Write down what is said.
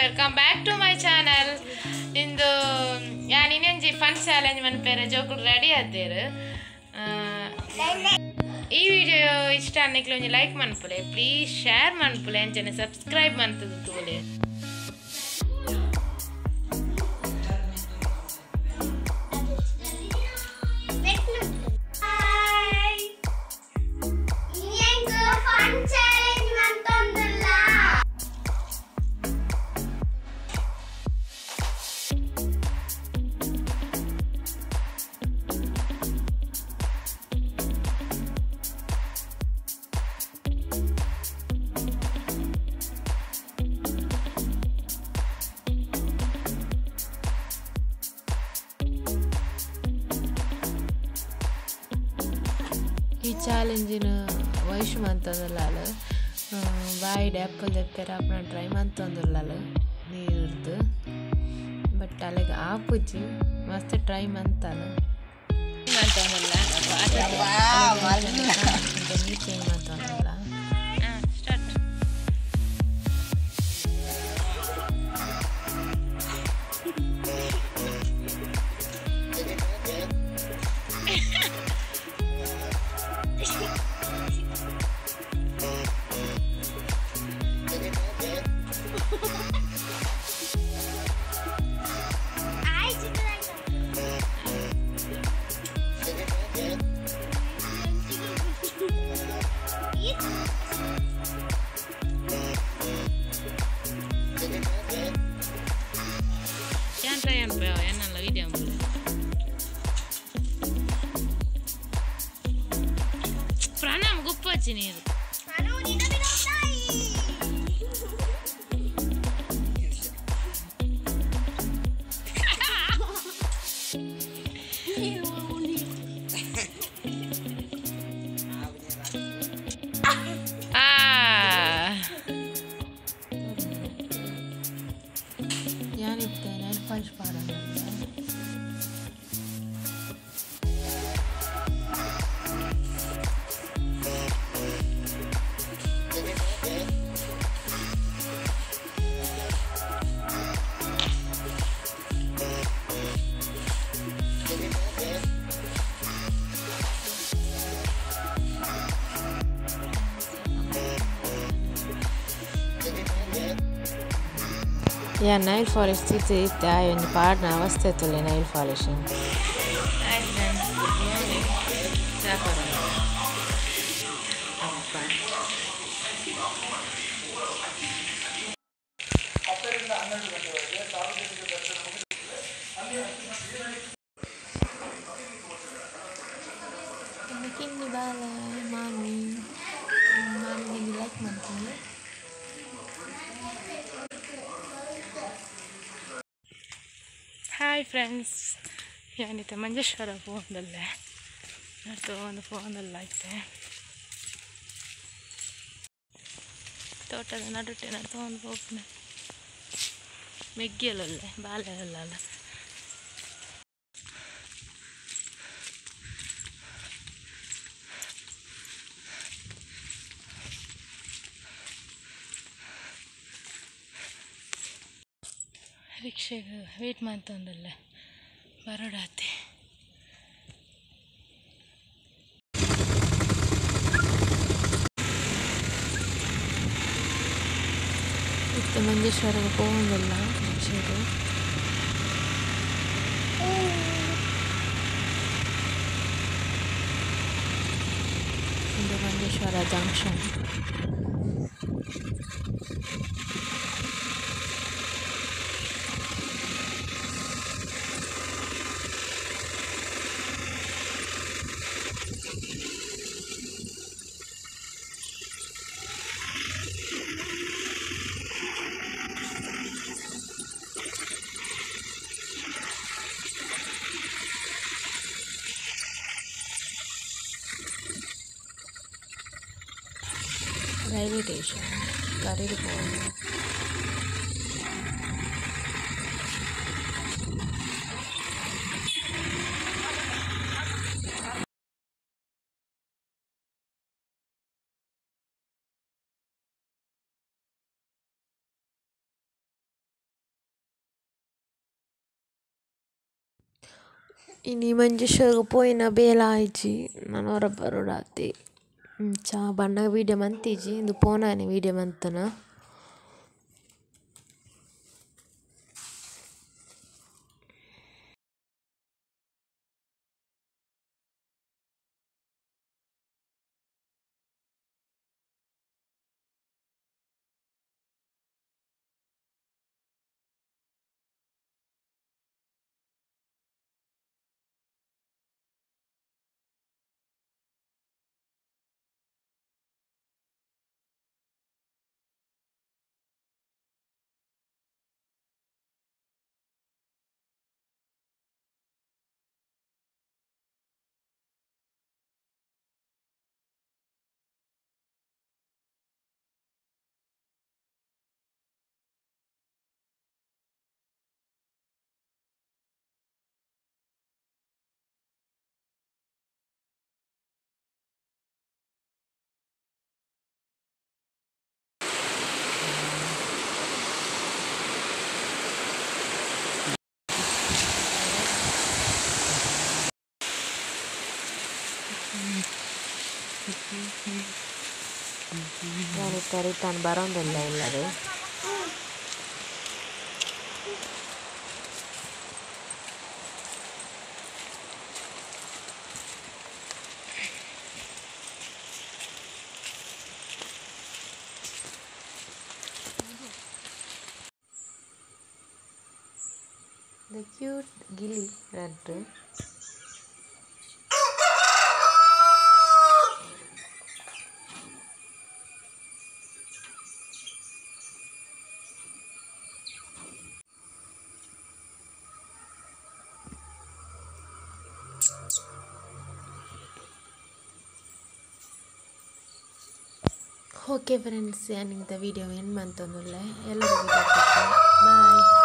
welcome back to my channel. Indu yani nenji fun challenge manpere jokul ready adere. ಈ video ಇಷ್ಟ ಅನ್ನಿಕ್ಲೆ ಒಂಜಿ like ಮನ್ಪುಲೆ, please share ಮನ್ಪುಲೆ, ಅಂಚನೆ subscribe ಮನ್ತದು ತೂಲೆ. ಈ ಚಾಲೆಂಜಿನ ವಯಸ್ಸು ಮಂತಂದಲ್ಲ ಬಾಯಿಡ್ ಆ್ಯಪಲ್ ತೆಪ್ಪರ ಅಪ್ಪನ ಟ್ರೈ ಮಂತಂದಲ್ಲ ನೀರ್ದು ಬಟ್ ಅಲ್ಲಿಗೆ ಆಪುಜಿ ಮಸ್ತ್ ಟ್ರೈ ಮಂತಲ್ಲ ಮಂತಂದಲ್ಲ ನೀರು ಚೇಂಜ್ ಮಂತಂದಲ್ಲ start. Enalla video pranam guppachi neeru punch para nail polish titi tayo ni partner avaste tole nail polishing Maanvi bala Maanvi like Maanvi. Hi friends, ಏನಿತ್ತು ಮಂಜೇಶ್ವರ ಫೋನಲ್ಲೇ ಒಂದು ಫೋನಲ್ಲಿ ಐತೆ ತೋಟದ ನಡುಟೆ ತೊಗೊಂಡು ಹೋಗ್ನೆ ಮೆಗ್ಗಿಯಲ್ಲೇ ಬಾಲೆಲ್ಲ ರಿಕ್ಷೆಗೆ ವೇಟ್ ಮಾಡ್ತಂದಲ್ಲ ಬರೋಡಾತಿ ಇತ್ತು ಮಂಜೇಶ್ವರಗೆ ಹೋಗಲ್ಲ ರಿಕ್ಷೆಗೆ ಇದು ಮಂಜೇಶ್ವರ ಜಂಕ್ಷನ್. ರೈಲ್ವೆ ಸ್ಟೇಷನ್ ಕರೀದು ini manjusha poina bela aiji nanora barodati cha banna video mantiji indu ponani video mantana yani taritan barondella illade the cute gilly rat okay friends, yani the video end mantonulle ellarigu bye.